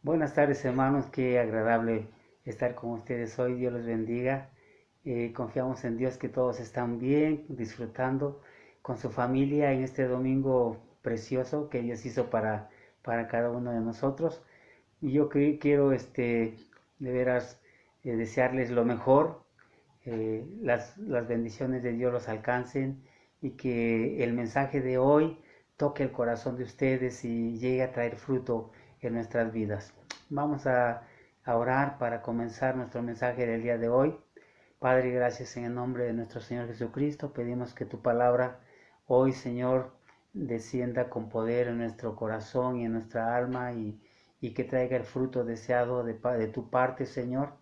Buenas tardes, hermanos, qué agradable estar con ustedes hoy. Dios los bendiga. Confiamos en Dios que todos están bien, disfrutando con su familia en este domingo precioso que Dios hizo para cada uno de nosotros. Y yo quiero de veras desearles lo mejor, las bendiciones de Dios los alcancen y que el mensaje de hoy toque el corazón de ustedes y llegue a traer fruto en nuestras vidas. Vamos a orar para comenzar nuestro mensaje del día de hoy. Padre, gracias en el nombre de nuestro Señor Jesucristo. Pedimos que tu palabra hoy, Señor, descienda con poder en nuestro corazón y en nuestra alma y que traiga el fruto deseado de tu parte, Señor.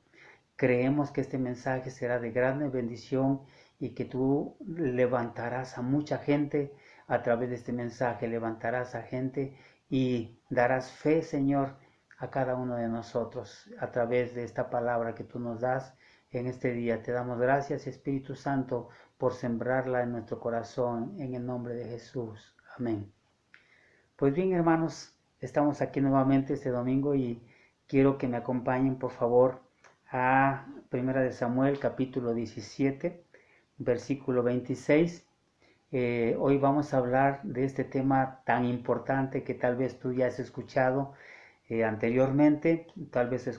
Creemos que este mensaje será de grande bendición y que tú levantarás a mucha gente a través de este mensaje, levantarás a gente y darás fe, Señor, a cada uno de nosotros a través de esta palabra que tú nos das en este día. Te damos gracias, Espíritu Santo, por sembrarla en nuestro corazón, en el nombre de Jesús. Amén. Pues bien, hermanos, estamos aquí nuevamente este domingo y quiero que me acompañen, por favor, a Primera de Samuel, capítulo 17, versículo 26. Hoy vamos a hablar de este tema tan importante que tal vez tú ya has escuchado anteriormente, tal vez has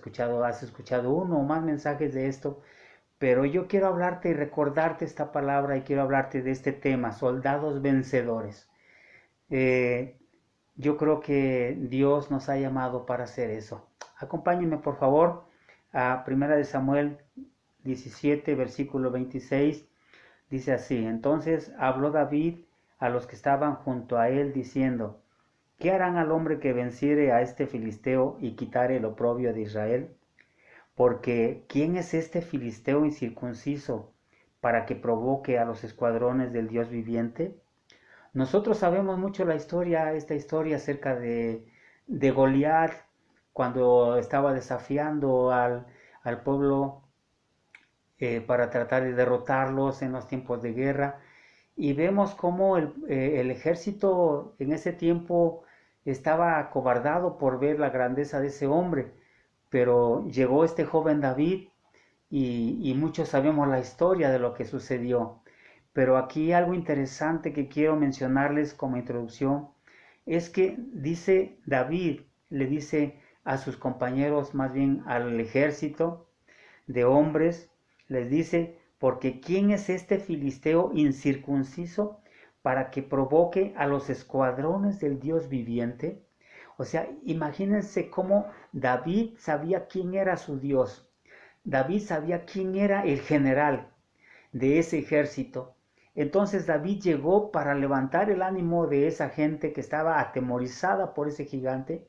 escuchado uno o más mensajes de esto, pero yo quiero hablarte y recordarte esta palabra y quiero hablarte de este tema, soldados vencedores. Eh, yo creo que Dios nos ha llamado para hacer eso. Acompáñenme por favor a Primera de Samuel 17, versículo 26. Dice así: Entonces habló David a los que estaban junto a él, diciendo: ¿Qué harán al hombre que venciere a este filisteo y quitare el oprobio de Israel? Porque ¿quién es este filisteo incircunciso para que provoque a los escuadrones del Dios viviente? Nosotros sabemos mucho esta historia acerca de Goliat, cuando estaba desafiando al pueblo para tratar de derrotarlos en los tiempos de guerra. Y vemos cómo el ejército en ese tiempo estaba acobardado por ver la grandeza de ese hombre. Pero llegó este joven David y muchos sabemos la historia de lo que sucedió. Pero aquí algo interesante que quiero mencionarles como introducción es que dice David, le dice a sus compañeros, más bien al ejército de hombres, les dice: porque ¿quién es este filisteo incircunciso para que provoque a los escuadrones del Dios viviente? O sea, imagínense cómo David sabía quién era su Dios. David sabía quién era el general de ese ejército. Entonces David llegó para levantar el ánimo de esa gente que estaba atemorizada por ese gigante.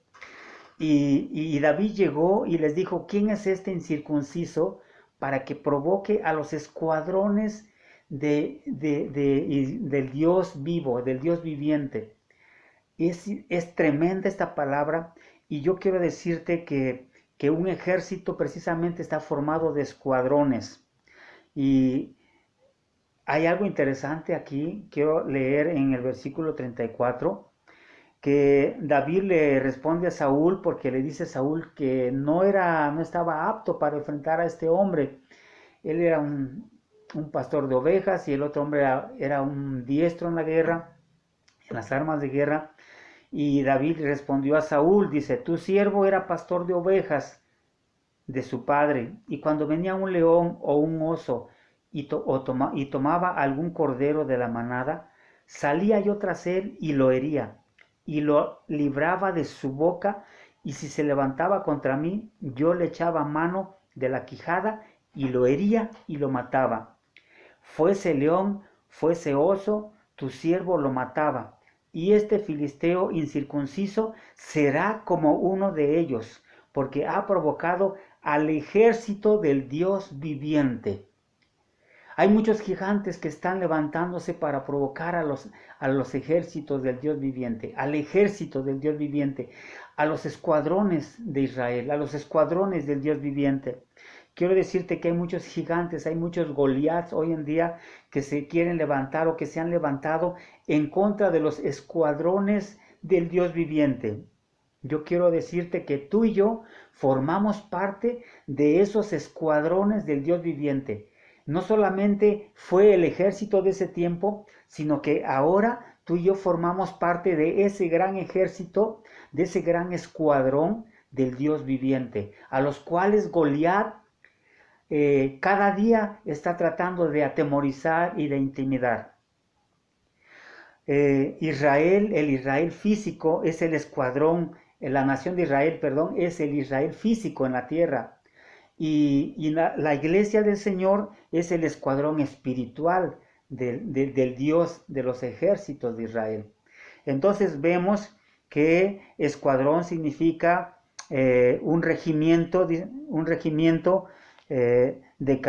Y David llegó y les dijo: ¿quién es este incircunciso para que provoque a los escuadrones del Dios vivo, del Dios viviente? Es tremenda esta palabra y yo quiero decirte que un ejército precisamente está formado de escuadrones. Y hay algo interesante aquí, quiero leer en el versículo 34, que David le responde a Saúl porque le dice a Saúl que no estaba apto para enfrentar a este hombre. Él era un pastor de ovejas y el otro hombre era un diestro en la guerra, en las armas de guerra. Y David respondió a Saúl, dice: tu siervo era pastor de ovejas de su padre, y cuando venía un león o un oso y tomaba algún cordero de la manada, salía yo tras él y lo hería, y lo libraba de su boca, y si se levantaba contra mí, yo le echaba mano de la quijada y lo hería y lo mataba. Fuese león, fuese oso, tu siervo lo mataba, y este filisteo incircunciso será como uno de ellos, porque ha provocado al ejército del Dios viviente. Hay muchos gigantes que están levantándose para provocar a los ejércitos del Dios viviente, al ejército del Dios viviente, a los escuadrones de Israel, a los escuadrones del Dios viviente. Quiero decirte que hay muchos gigantes, hay muchos Goliaths hoy en día que se quieren levantar o que se han levantado en contra de los escuadrones del Dios viviente. yo quiero decirte que tú y yo formamos parte de esos escuadrones del Dios viviente. No solamente fue el ejército de ese tiempo, sino que ahora tú y yo formamos parte de ese gran ejército, de ese gran escuadrón del Dios viviente, a los cuales Goliat cada día está tratando de atemorizar y de intimidar. El Israel físico es el escuadrón, la nación de Israel, perdón, es el Israel físico en la tierra. Y la iglesia del Señor es el escuadrón espiritual del Dios de los ejércitos de Israel. Entonces vemos que escuadrón significa un regimiento de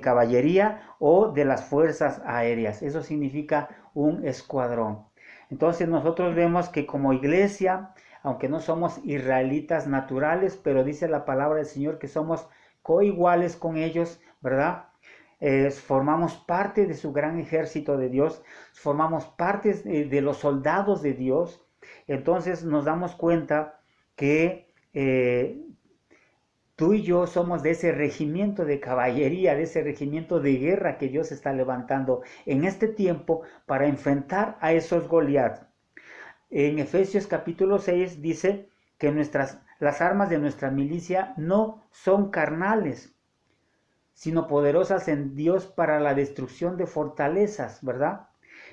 caballería o de las fuerzas aéreas. Eso significa un escuadrón. Entonces nosotros vemos que como iglesia, aunque no somos israelitas naturales, pero dice la palabra del Señor que somos coiguales con ellos, ¿verdad? Formamos parte de su gran ejército de Dios, formamos parte de los soldados de Dios. Entonces nos damos cuenta que tú y yo somos de ese regimiento de caballería, de ese regimiento de guerra que Dios está levantando en este tiempo para enfrentar a esos Goliat. En Efesios capítulo 6 dice que las armas de nuestra milicia no son carnales, sino poderosas en Dios para la destrucción de fortalezas, ¿verdad?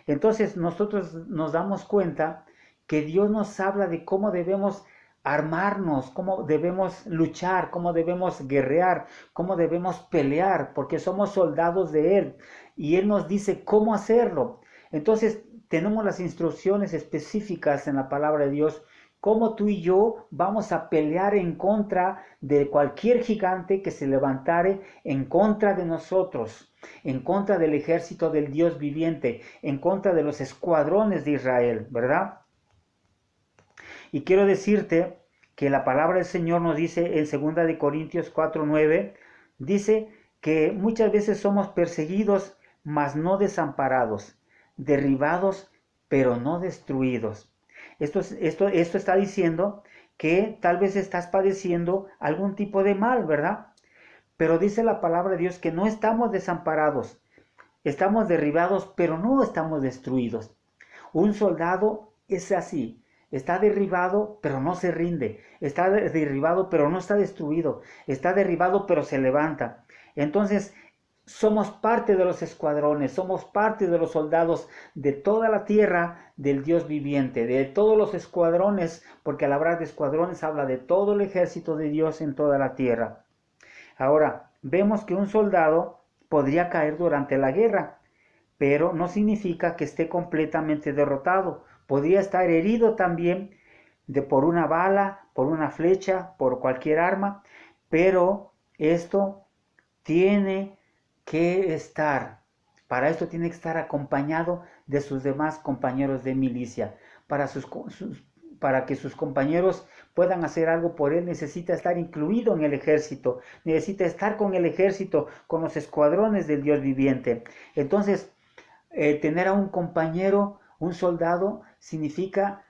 Entonces nosotros nos damos cuenta que Dios nos habla de cómo debemos armarnos, cómo debemos luchar, cómo debemos guerrear, cómo debemos pelear, porque somos soldados de Él. Y Él nos dice cómo hacerlo. Entonces tenemos las instrucciones específicas en la palabra de Dios, cómo tú y yo vamos a pelear en contra de cualquier gigante que se levantare en contra de nosotros, en contra del ejército del Dios viviente, en contra de los escuadrones de Israel, ¿verdad? Y quiero decirte que la palabra del Señor nos dice en 2 Corintios 4:9, dice que muchas veces somos perseguidos, mas no desamparados, derribados, pero no destruidos. Esto está diciendo que tal vez estás padeciendo algún tipo de mal, ¿verdad? Pero dice la palabra de Dios que no estamos desamparados, estamos derribados, pero no estamos destruidos. Un soldado es así. Está derribado, pero no se rinde. Está derribado, pero no está destruido. Está derribado, pero se levanta. Entonces, somos parte de los escuadrones, somos parte de los soldados de toda la tierra del Dios viviente, de todos los escuadrones, porque al hablar de escuadrones habla de todo el ejército de Dios en toda la tierra. Ahora, vemos que un soldado podría caer durante la guerra, pero no significa que esté completamente derrotado. Podría estar herido también por una bala, por una flecha, por cualquier arma, pero esto tiene que estar, para esto tiene que estar acompañado de sus demás compañeros de milicia. Para que sus compañeros puedan hacer algo por él, necesita estar incluido en el ejército, necesita estar con el ejército, con los escuadrones del Dios viviente. Entonces, tener a un compañero, un soldado, significa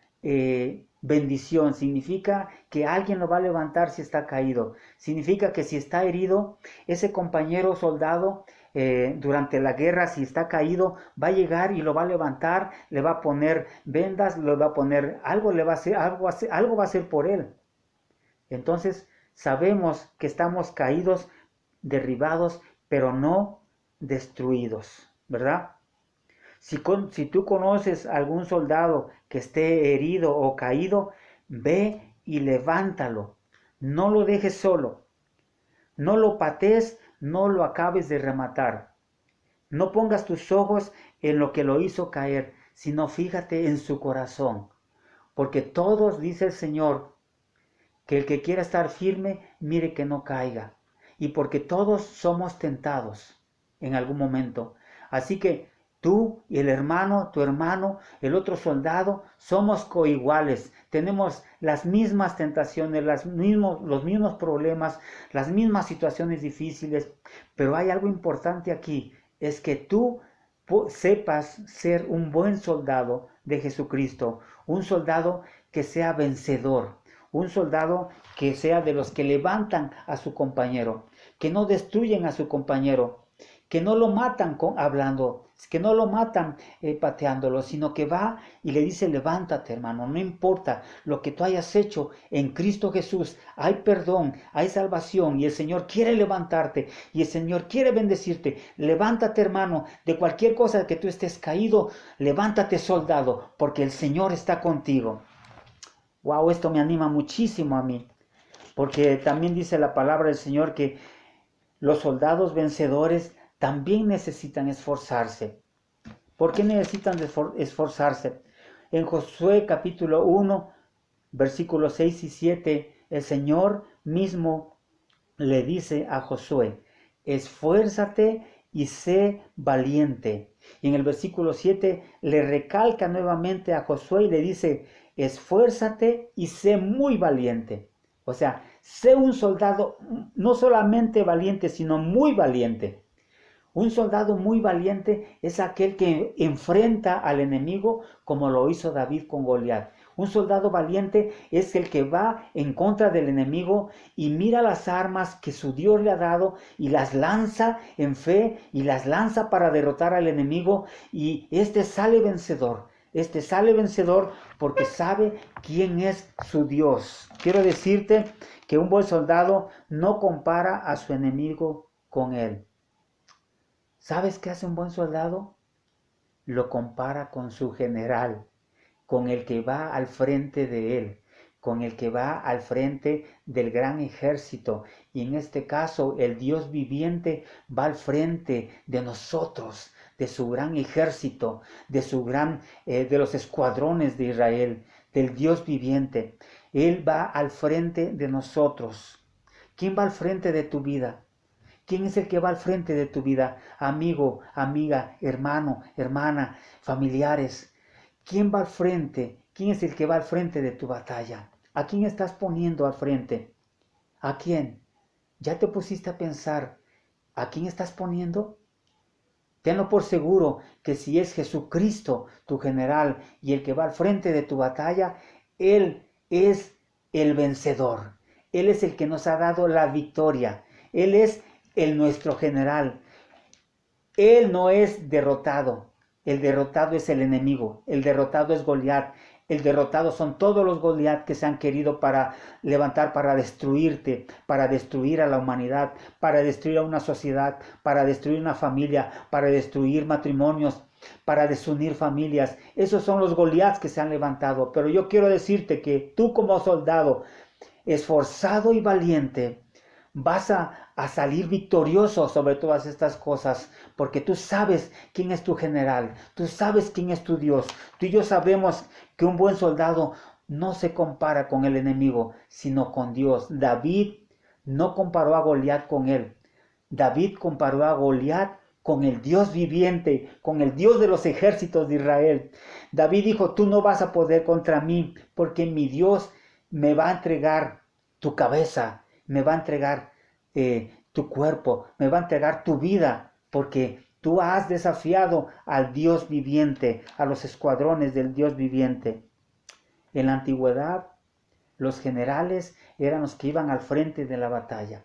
bendición, significa que alguien lo va a levantar si está caído, significa que si está herido, ese compañero soldado durante la guerra, si está caído, va a llegar y lo va a levantar, le va a poner vendas, le va a poner algo, le va a hacer, algo va a hacer por él. Entonces sabemos que estamos caídos, derribados, pero no destruidos, ¿verdad? Si tú conoces a algún soldado que esté herido o caído, ve y levántalo. No lo dejes solo. No lo patees, no lo acabes de rematar. No pongas tus ojos en lo que lo hizo caer, sino fíjate en su corazón. Porque todos, dice el Señor, que el que quiera estar firme, mire que no caiga. Y porque todos somos tentados en algún momento. Así que tú y el hermano, tu hermano, el otro soldado, somos coiguales. Tenemos las mismas tentaciones, los mismos problemas, las mismas situaciones difíciles. Pero hay algo importante aquí, es que tú sepas ser un buen soldado de Jesucristo, un soldado que sea vencedor, Un soldado que sea de los que levantan a su compañero, que no destruyen a su compañero, que no lo matan hablando, que no lo matan pateándolo, sino que va y le dice: levántate, hermano, no importa lo que tú hayas hecho, en Cristo Jesús hay perdón, hay salvación, y el Señor quiere levantarte, y el Señor quiere bendecirte. Levántate, hermano, de cualquier cosa que tú estés caído, levántate, soldado, porque el Señor está contigo. Wow, esto me anima muchísimo a mí, porque también dice la palabra del Señor que los soldados vencedores también necesitan esforzarse. ¿Por qué necesitan esforzarse? En Josué capítulo 1, versículos 6 y 7, el Señor mismo le dice a Josué: esfuérzate y sé valiente. Y en el versículo 7 le recalca nuevamente a Josué y le dice: esfuérzate y sé muy valiente. O sea, sé un soldado no solamente valiente, sino muy valiente. Un soldado muy valiente es aquel que enfrenta al enemigo como lo hizo David con Goliat. Un soldado valiente es el que va en contra del enemigo y mira las armas que su Dios le ha dado y las lanza en fe y las lanza para derrotar al enemigo, y este sale vencedor. Este sale vencedor porque sabe quién es su Dios. Quiero decirte que un buen soldado no compara a su enemigo con él. ¿Sabes qué hace un buen soldado? Lo compara con su general, con el que va al frente de él, con el que va al frente del gran ejército. Y en este caso, el Dios viviente va al frente de nosotros, de su gran ejército, de los escuadrones de Israel, del Dios viviente. Él va al frente de nosotros. ¿Quién va al frente de tu vida? ¿Quién es el que va al frente de tu vida? Amigo, amiga, hermano, hermana, familiares. ¿Quién va al frente? ¿Quién es el que va al frente de tu batalla? ¿A quién estás poniendo al frente? ¿A quién? ¿Ya te pusiste a pensar a quién estás poniendo? Tenlo por seguro que si es Jesucristo, tu general, y el que va al frente de tu batalla, Él es el vencedor. Él es el que nos ha dado la victoria. Él es nuestro general. Él no es derrotado. El derrotado es el enemigo. El derrotado es Goliat. El derrotado son todos los Goliat que se han querido levantar para destruirte, para destruir a la humanidad, para destruir a una sociedad, para destruir una familia, para destruir matrimonios, para desunir familias. Esos son los Goliats que se han levantado. Pero yo quiero decirte que tú, como soldado esforzado y valiente, vas a salir victorioso sobre todas estas cosas, porque tú sabes quién es tu general, tú sabes quién es tu Dios. Tú y yo sabemos que un buen soldado no se compara con el enemigo, sino con Dios. David no comparó a Goliat con él. David comparó a Goliat con el Dios viviente, con el Dios de los ejércitos de Israel. David dijo: tú no vas a poder contra mí, porque mi Dios me va a entregar tu cabeza, me va a entregar tu cuerpo, me va a entregar tu vida, porque tú has desafiado al Dios viviente, a los escuadrones del Dios viviente. En la antigüedad, los generales eran los que iban al frente de la batalla.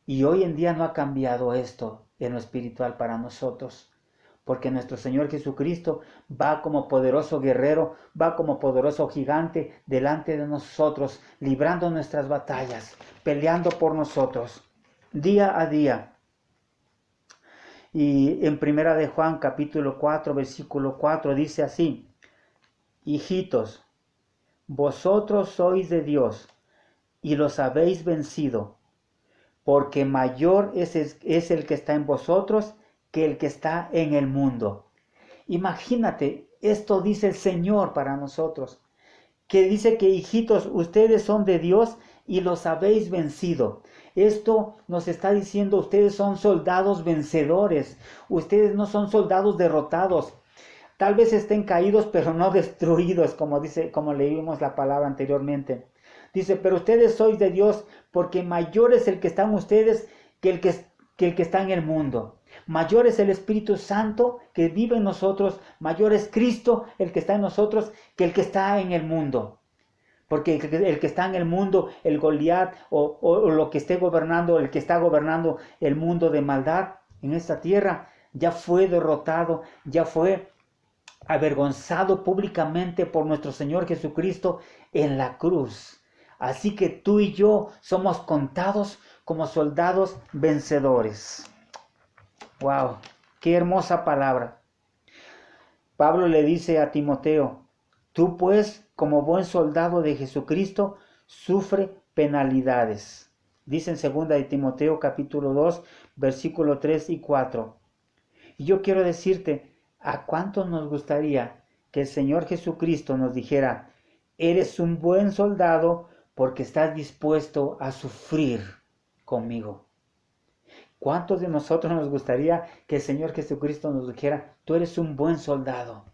Y hoy en día no ha cambiado esto en lo espiritual para nosotros, porque nuestro Señor Jesucristo va como poderoso guerrero, va como poderoso gigante delante de nosotros, librando nuestras batallas, peleando por nosotros, día a día. Y en Primera de Juan, capítulo 4, versículo 4, dice así: hijitos, vosotros sois de Dios, y los habéis vencido, porque mayor es el que está en vosotros que el que está en el mundo. Imagínate, esto dice el Señor para nosotros, que dice que hijitos, ustedes son de Dios y los habéis vencido. Esto nos está diciendo: ustedes son soldados vencedores, ustedes no son soldados derrotados. Tal vez estén caídos, pero no destruidos, como leímos la palabra anteriormente. Dice: pero ustedes sois de Dios, porque mayor es el que está en ustedes que el que está en el mundo. Mayor es el Espíritu Santo que vive en nosotros, mayor es Cristo, el que está en nosotros, que el que está en el mundo. Porque el que está en el mundo, el Goliat o lo que esté gobernando, el que está gobernando el mundo de maldad en esta tierra, ya fue derrotado, ya fue avergonzado públicamente por nuestro Señor Jesucristo en la cruz. Así que tú y yo somos contados como soldados vencedores. ¡Wow! ¡Qué hermosa palabra! Pablo le dice a Timoteo, tú pues, como buen soldado de Jesucristo, sufre penalidades. Dice en 2 de Timoteo capítulo 2, versículo 3 y 4. Y yo quiero decirte, ¿a cuánto nos gustaría que el Señor Jesucristo nos dijera, eres un buen soldado porque estás dispuesto a sufrir conmigo? ¿Cuántos de nosotros nos gustaría que el Señor Jesucristo nos dijera, tú eres un buen soldado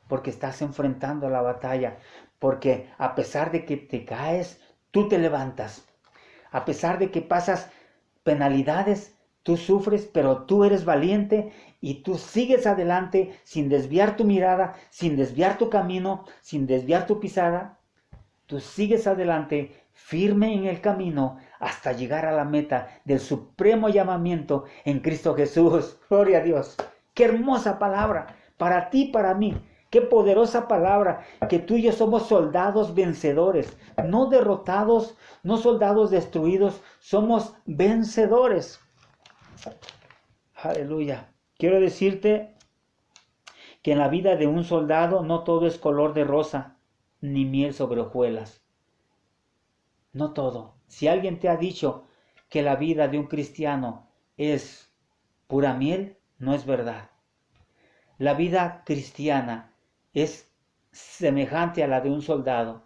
porque estás enfrentando la batalla, porque a pesar de que te caes, tú te levantas, a pesar de que pasas penalidades, tú sufres, pero tú eres valiente y tú sigues adelante sin desviar tu mirada, sin desviar tu camino, sin desviar tu pisada. Tú sigues adelante, firme en el camino, hasta llegar a la meta del supremo llamamiento en Cristo Jesús. Gloria a Dios. Qué hermosa palabra para ti, para mí. Qué poderosa palabra, que tú y yo somos soldados vencedores, no derrotados, no soldados destruidos, somos vencedores. Aleluya. Quiero decirte que en la vida de un soldado no todo es color de rosa, ni miel sobre hojuelas. No todo. Si alguien te ha dicho que la vida de un cristiano es pura miel, no es verdad. La vida cristiana es semejante a la de un soldado.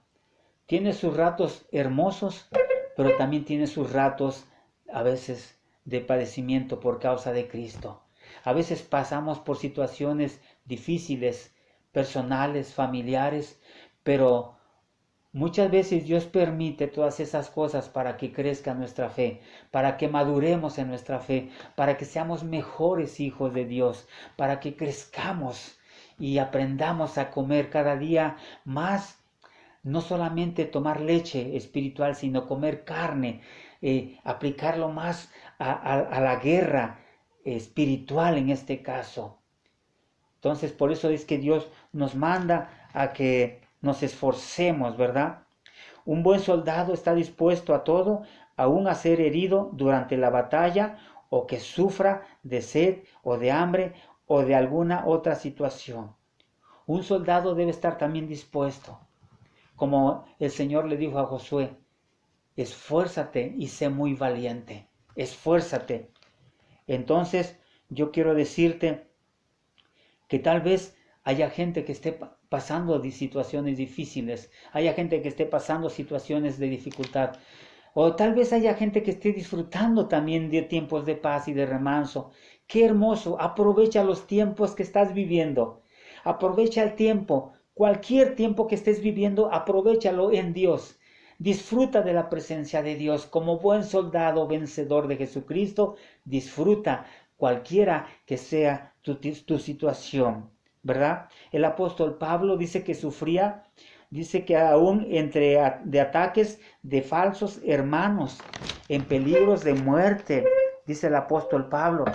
Tiene sus ratos hermosos, pero también tiene sus ratos a veces de padecimiento por causa de Cristo. A veces pasamos por situaciones difíciles, personales, familiares, pero muchas veces Dios permite todas esas cosas para que crezca nuestra fe, para que maduremos en nuestra fe, para que seamos mejores hijos de Dios, para que crezcamos y aprendamos a comer cada día más, no solamente tomar leche espiritual, sino comer carne, aplicarlo más a la guerra espiritual en este caso. Entonces, por eso es que Dios nos manda a que nos esforcemos, ¿verdad? Un buen soldado está dispuesto a todo, aún a ser herido durante la batalla o que sufra de sed o de hambre o de alguna otra situación. Un soldado debe estar también dispuesto, como el Señor le dijo a Josué, esfuérzate y sé muy valiente, esfuérzate. Entonces, yo quiero decirte que tal vez haya gente que esté pasando situaciones difíciles, haya gente que esté pasando situaciones de dificultad, o tal vez haya gente que esté disfrutando también de tiempos de paz y de remanso. ¡Qué hermoso! Aprovecha los tiempos que estás viviendo. Aprovecha el tiempo. Cualquier tiempo que estés viviendo, aprovéchalo en Dios. Disfruta de la presencia de Dios. Como buen soldado vencedor de Jesucristo, disfruta cualquiera que sea tu situación, ¿verdad? El apóstol Pablo dice que sufría, dice que aún de ataques de falsos hermanos, en peligros de muerte, dice el apóstol Pablo.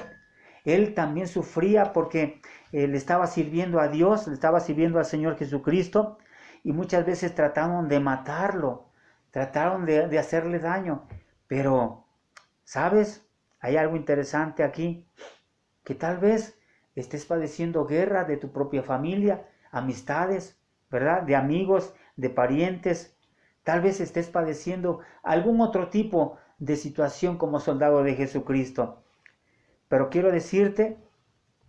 Él también sufría porque le estaba sirviendo a Dios, le estaba sirviendo al Señor Jesucristo, y muchas veces trataron de matarlo, trataron de hacerle daño. Pero, ¿sabes? Hay algo interesante aquí, que tal vez estés padeciendo guerra de tu propia familia, amistades, ¿verdad? De amigos, de parientes. Tal vez estés padeciendo algún otro tipo de situación como soldado de Jesucristo. Pero quiero decirte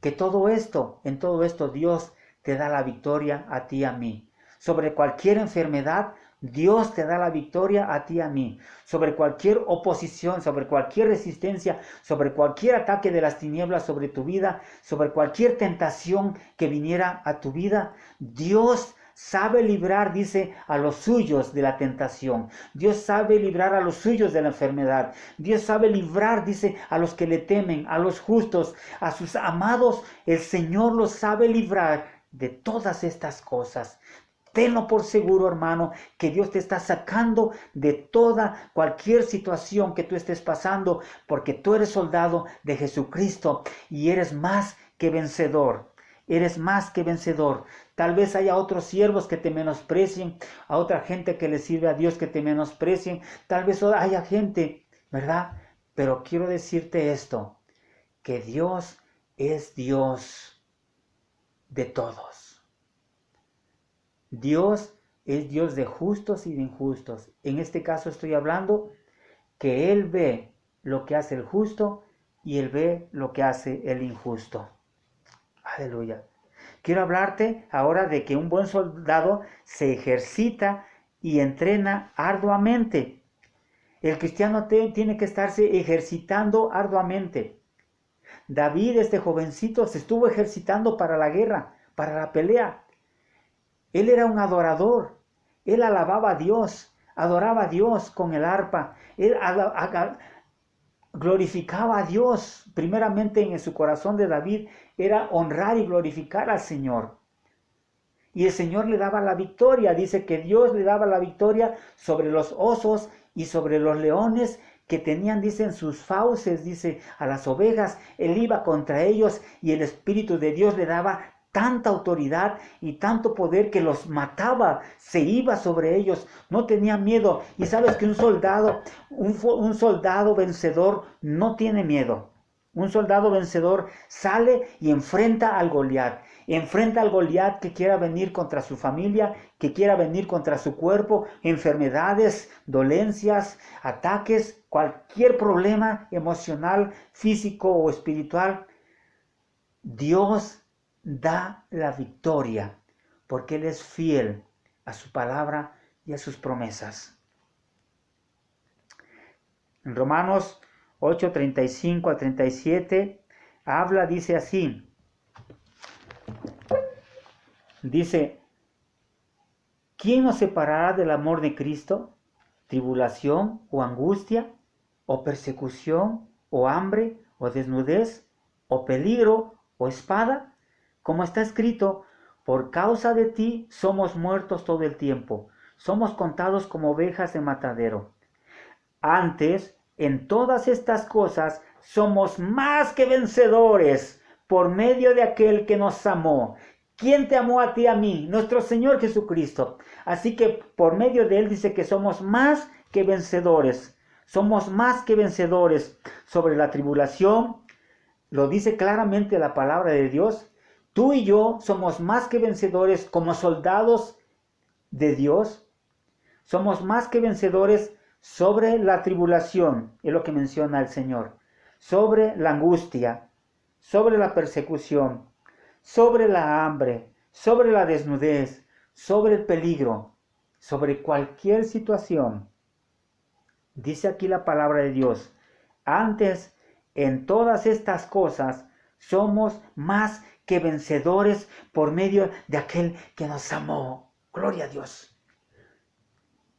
que en todo esto Dios te da la victoria a ti y a mí. Sobre cualquier enfermedad, Dios te da la victoria a ti y a mí. Sobre cualquier oposición, sobre cualquier resistencia, sobre cualquier ataque de las tinieblas sobre tu vida, sobre cualquier tentación que viniera a tu vida, Dios sabe librar, dice, a los suyos de la tentación. Dios sabe librar a los suyos de la enfermedad. Dios sabe librar, dice, a los que le temen, a los justos, a sus amados. El Señor los sabe librar de todas estas cosas. Tenlo por seguro, hermano, que Dios te está sacando de toda, cualquier situación que tú estés pasando, porque tú eres soldado de Jesucristo y eres más que vencedor. Eres más que vencedor. Tal vez haya otros siervos que te menosprecien, a otra gente que le sirve a Dios que te menosprecien. Tal vez haya gente, ¿verdad? Pero quiero decirte esto, que Dios es Dios de todos. Dios es Dios de justos y de injustos. En este caso estoy hablando que Él ve lo que hace el justo y Él ve lo que hace el injusto. Aleluya. Quiero hablarte ahora de que un buen soldado se ejercita y entrena arduamente. El cristiano tiene que estarse ejercitando arduamente. David, este jovencito, se estuvo ejercitando para la guerra, para la pelea. Él era un adorador. Él alababa a Dios, adoraba a Dios con el arpa. Él glorificaba a Dios. Primeramente en su corazón de David era honrar y glorificar al Señor. Y el Señor le daba la victoria. Dice que Dios le daba la victoria sobre los osos y sobre los leones que tenían, dicen, sus fauces, dice, a las ovejas. Él iba contra ellos y el Espíritu de Dios le daba tanta autoridad y tanto poder que los mataba, se iba sobre ellos, no tenía miedo. Y sabes que un soldado vencedor no tiene miedo. Un soldado vencedor sale y enfrenta al Goliat. Enfrenta al Goliat que quiera venir contra su familia, que quiera venir contra su cuerpo, enfermedades, dolencias, ataques, cualquier problema emocional, físico o espiritual. Dios da la victoria porque Él es fiel a su palabra y a sus promesas. En Romanos 8:35 a 37 habla, dice así. Dice, ¿quién nos separará del amor de Cristo? ¿Tribulación o angustia? ¿O persecución? ¿O hambre? ¿O desnudez? ¿O peligro? ¿O espada? Como está escrito, por causa de ti somos muertos todo el tiempo, somos contados como ovejas de matadero. Antes, en todas estas cosas, somos más que vencedores por medio de aquel que nos amó. ¿Quién te amó a ti y a mí? Nuestro Señor Jesucristo. Así que por medio de Él dice que somos más que vencedores. Somos más que vencedores sobre la tribulación. Lo dice claramente la palabra de Dios. Tú y yo somos más que vencedores como soldados de Dios. Somos más que vencedores sobre la tribulación, es lo que menciona el Señor, sobre la angustia, sobre la persecución, sobre la hambre, sobre la desnudez, sobre el peligro, sobre cualquier situación. Dice aquí la palabra de Dios, antes en todas estas cosas somos más que vencedores por medio de aquel que nos amó. Gloria a Dios.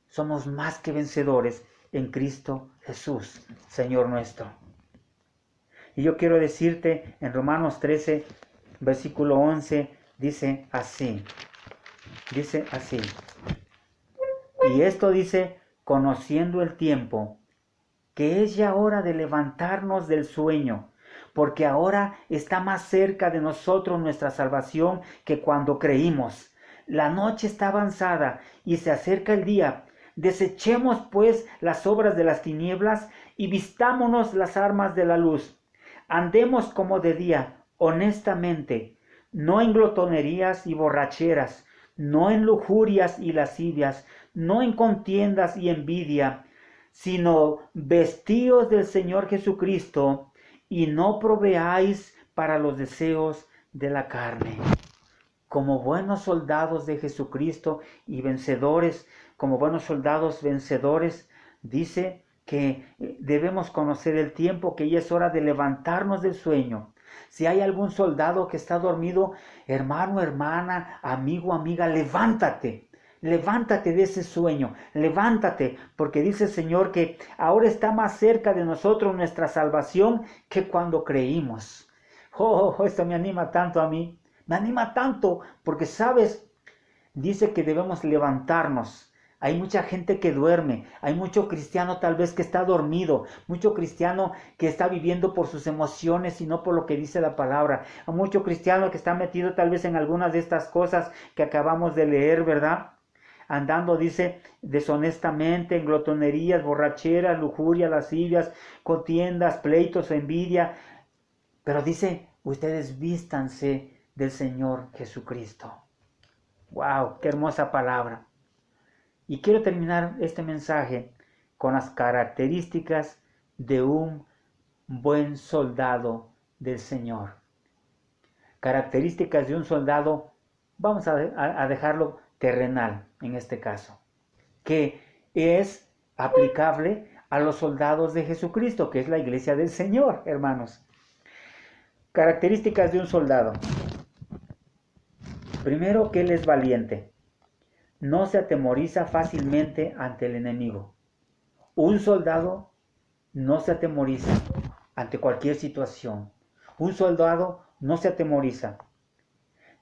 Somos más que vencedores en Cristo Jesús, Señor nuestro. Y yo quiero decirte en Romanos 13, versículo 11, dice así. Dice así. Y esto dice, conociendo el tiempo, que es ya hora de levantarnos del sueño, porque ahora está más cerca de nosotros nuestra salvación que cuando creímos. La noche está avanzada y se acerca el día. Desechemos pues las obras de las tinieblas y vistámonos las armas de la luz. Andemos como de día, honestamente, no en glotonerías y borracheras, no en lujurias y lascivias, no en contiendas y envidia, sino vestíos del Señor Jesucristo y no proveáis para los deseos de la carne. Como buenos soldados de Jesucristo y vencedores, como buenos soldados vencedores, dice que debemos conocer el tiempo, que ya es hora de levantarnos del sueño. Si hay algún soldado que está dormido, hermano, hermana, amigo, amiga, levántate. Levántate de ese sueño, levántate, porque dice el Señor que ahora está más cerca de nosotros nuestra salvación que cuando creímos. Esto me anima tanto a mí, me anima tanto, porque sabes, dice que debemos levantarnos. Hay mucha gente que duerme, hay mucho cristiano tal vez que está dormido, mucho cristiano que está viviendo por sus emociones y no por lo que dice la palabra. Hay mucho cristiano que está metido tal vez en algunas de estas cosas que acabamos de leer, ¿verdad? Andando, dice, deshonestamente, en glotonerías, borracheras, lujuria, lascivias, contiendas, pleitos, envidia. Pero dice, ustedes vístanse del Señor Jesucristo. ¡Wow! ¡Qué hermosa palabra! Y quiero terminar este mensaje con las características de un buen soldado del Señor. Características de un soldado, vamos a dejarlo terrenal en este caso, que es aplicable a los soldados de Jesucristo, que es la iglesia del Señor, hermanos. Características de un soldado. Primero, que él es valiente. No se atemoriza fácilmente ante el enemigo. Un soldado no se atemoriza ante cualquier situación. Un soldado no se atemoriza.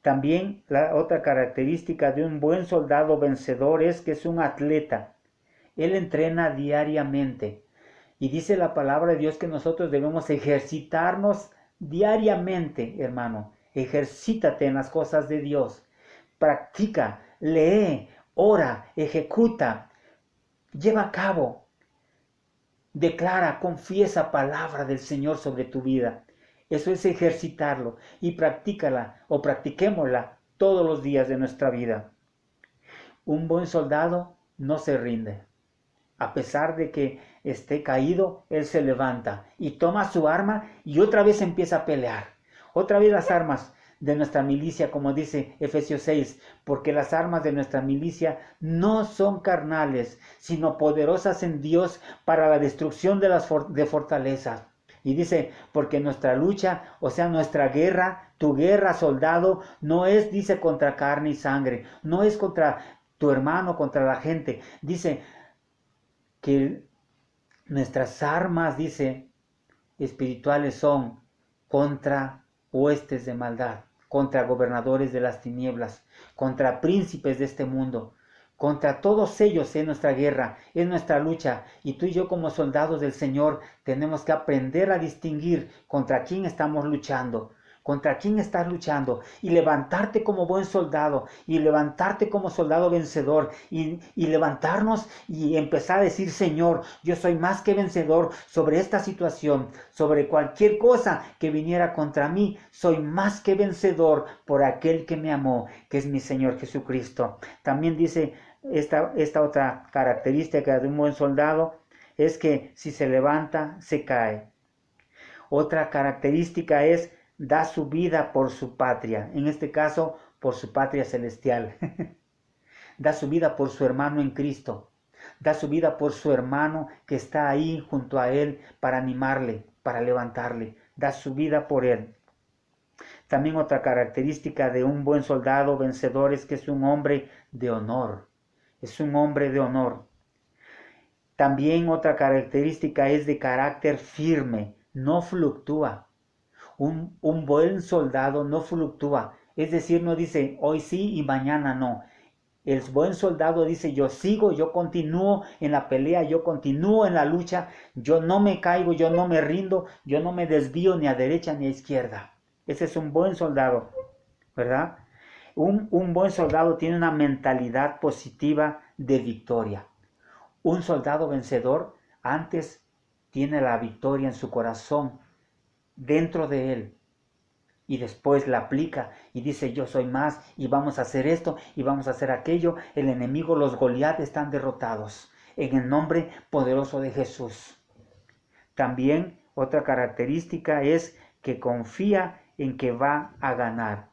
También la otra característica de un buen soldado vencedor es que es un atleta. Él entrena diariamente. Y dice la palabra de Dios que nosotros debemos ejercitarnos diariamente, hermano. Ejercítate en las cosas de Dios. Practica, lee, ora, ejecuta, lleva a cabo, declara, confiesa palabra del Señor sobre tu vida. Eso es ejercitarlo y practícala o practiquémosla todos los días de nuestra vida. Un buen soldado no se rinde. A pesar de que esté caído, él se levanta y toma su arma y otra vez empieza a pelear. Otra vez las armas de nuestra milicia, como dice Efesios 6, porque las armas de nuestra milicia no son carnales, sino poderosas en Dios para la destrucción de fortalezas. Y dice, porque nuestra lucha, o sea, nuestra guerra, tu guerra, soldado, no es, dice, contra carne y sangre, no es contra tu hermano, contra la gente. Dice que nuestras armas, dice, espirituales son contra huestes de maldad, contra gobernadores de las tinieblas, contra príncipes de este mundo. Contra todos ellos es nuestra guerra, es nuestra lucha. Y tú y yo como soldados del Señor tenemos que aprender a distinguir contra quién estamos luchando. Contra quién estás luchando. Y levantarte como buen soldado. Y levantarte como soldado vencedor. Y levantarnos y empezar a decir, Señor, yo soy más que vencedor sobre esta situación. Sobre cualquier cosa que viniera contra mí. Soy más que vencedor por aquel que me amó, que es mi Señor Jesucristo. También dice esta otra característica de un buen soldado es que si se levanta, se cae. Otra característica es da su vida por su patria, en este caso por su patria celestial. Da su vida por su hermano en Cristo. Da su vida por su hermano que está ahí junto a él para animarle, para levantarle. Da su vida por él. También otra característica de un buen soldado vencedor es que es un hombre de honor. Es un hombre de honor. También otra característica es de carácter firme, no fluctúa. Un buen soldado no fluctúa, es decir, no dice hoy sí y mañana no. El buen soldado dice yo sigo, yo continúo en la pelea, yo continúo en la lucha, yo no me caigo, yo no me rindo, yo no me desvío ni a derecha ni a izquierda. Ese es un buen soldado, ¿verdad? Un buen soldado tiene una mentalidad positiva de victoria. Un soldado vencedor antes tiene la victoria en su corazón, dentro de él, y después la aplica y dice yo soy más y vamos a hacer esto y vamos a hacer aquello. El enemigo, los Goliat están derrotados en el nombre poderoso de Jesús. También otra característica es que confía en que va a ganar.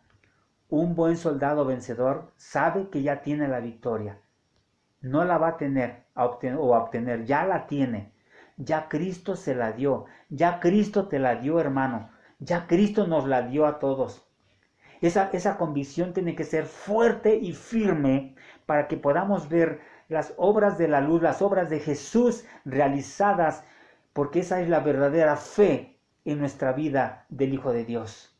Un buen soldado vencedor sabe que ya tiene la victoria. No la va a tener a obtener, ya la tiene. Ya Cristo se la dio. Ya Cristo te la dio, hermano. Ya Cristo nos la dio a todos. Esa convicción tiene que ser fuerte y firme para que podamos ver las obras de la luz, las obras de Jesús realizadas, porque esa es la verdadera fe en nuestra vida del Hijo de Dios.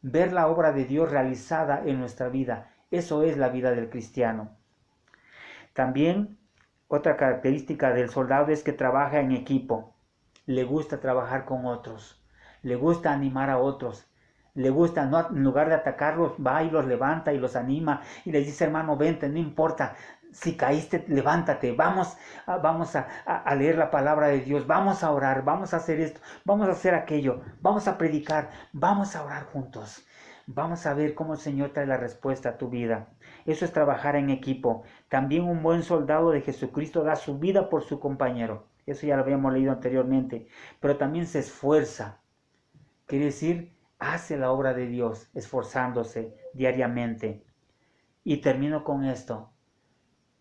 Ver la obra de Dios realizada en nuestra vida. Eso es la vida del cristiano. También otra característica del soldado es que trabaja en equipo. Le gusta trabajar con otros. Le gusta animar a otros. Le gusta, no, en lugar de atacarlos, va y los levanta y los anima y les dice, hermano, vente, no importa. Si caíste, levántate, vamos a leer la palabra de Dios, vamos a orar, vamos a hacer esto, vamos a hacer aquello, vamos a predicar, vamos a orar juntos. Vamos a ver cómo el Señor trae la respuesta a tu vida. Eso es trabajar en equipo. También un buen soldado de Jesucristo da su vida por su compañero. Eso ya lo habíamos leído anteriormente. Pero también se esfuerza. Quiere decir, hace la obra de Dios, esforzándose diariamente. Y termino con esto.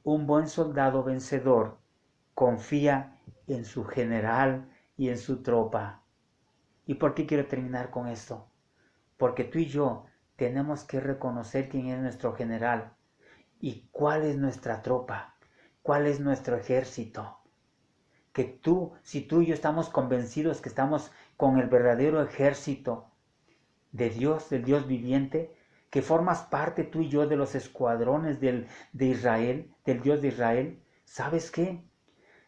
Un buen soldado vencedor confía en su general y en su tropa. ¿Y por qué quiero terminar con esto? Porque tú y yo tenemos que reconocer quién es nuestro general y cuál es nuestra tropa, cuál es nuestro ejército. Que si tú y yo estamos convencidos que estamos con el verdadero ejército de Dios, del Dios viviente, que formas parte tú y yo de los escuadrones de Israel, del Dios de Israel, ¿sabes qué?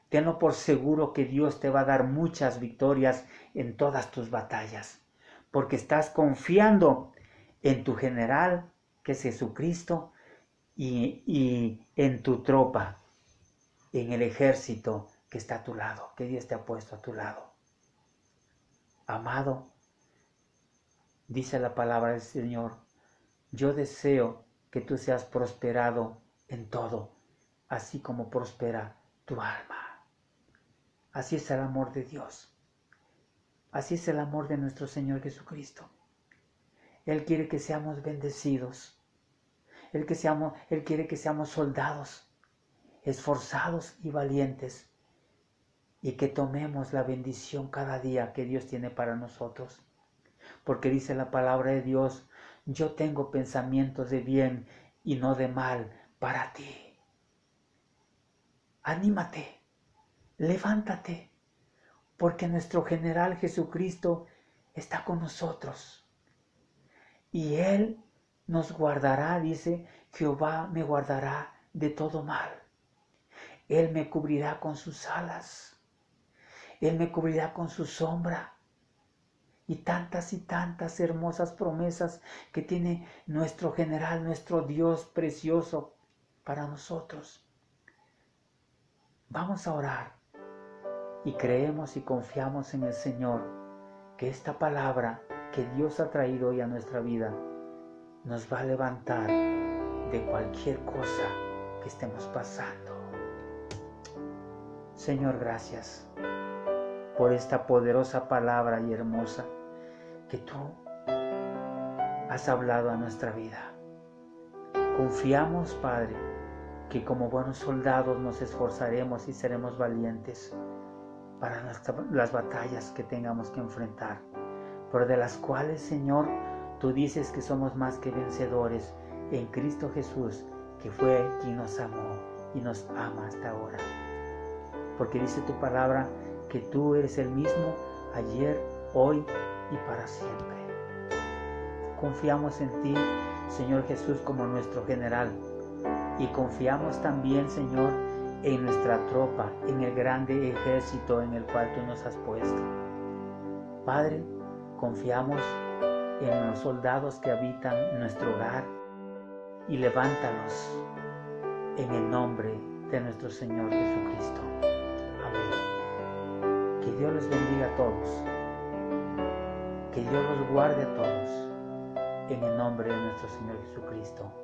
Tenlo por seguro que Dios te va a dar muchas victorias en todas tus batallas, porque estás confiando en tu general, que es Jesucristo, y en tu tropa, en el ejército que está a tu lado, que Dios te ha puesto a tu lado. Amado, dice la palabra del Señor, yo deseo que tú seas prosperado en todo, así como prospera tu alma. Así es el amor de Dios. Así es el amor de nuestro Señor Jesucristo. Él quiere que seamos bendecidos. Él quiere que seamos soldados, esforzados y valientes, y que tomemos la bendición cada día que Dios tiene para nosotros. Porque dice la palabra de Dios, yo tengo pensamientos de bien y no de mal para ti. Anímate, levántate, porque nuestro general Jesucristo está con nosotros. Y Él nos guardará, dice, Jehová me guardará de todo mal. Él me cubrirá con sus alas. Él me cubrirá con su sombra. Y tantas hermosas promesas que tiene nuestro general, nuestro Dios precioso para nosotros. Vamos a orar y creemos y confiamos en el Señor que esta palabra que Dios ha traído hoy a nuestra vida nos va a levantar de cualquier cosa que estemos pasando. Señor, gracias por esta poderosa palabra y hermosa que tú has hablado a nuestra vida. Confiamos, Padre, que como buenos soldados nos esforzaremos y seremos valientes para las batallas que tengamos que enfrentar, pero de las cuales, Señor, tú dices que somos más que vencedores en Cristo Jesús, que fue quien nos amó y nos ama hasta ahora. Porque dice tu palabra que tú eres el mismo ayer, hoy y para siempre. Confiamos en ti, Señor Jesús, como nuestro general, y confiamos también, Señor, en nuestra tropa, en el grande ejército en el cual tú nos has puesto. Padre, confiamos en los soldados que habitan nuestro hogar y levántalos en el nombre de nuestro Señor Jesucristo. Amén. Que Dios los bendiga a todos. Que Dios los guarde a todos en el nombre de nuestro Señor Jesucristo.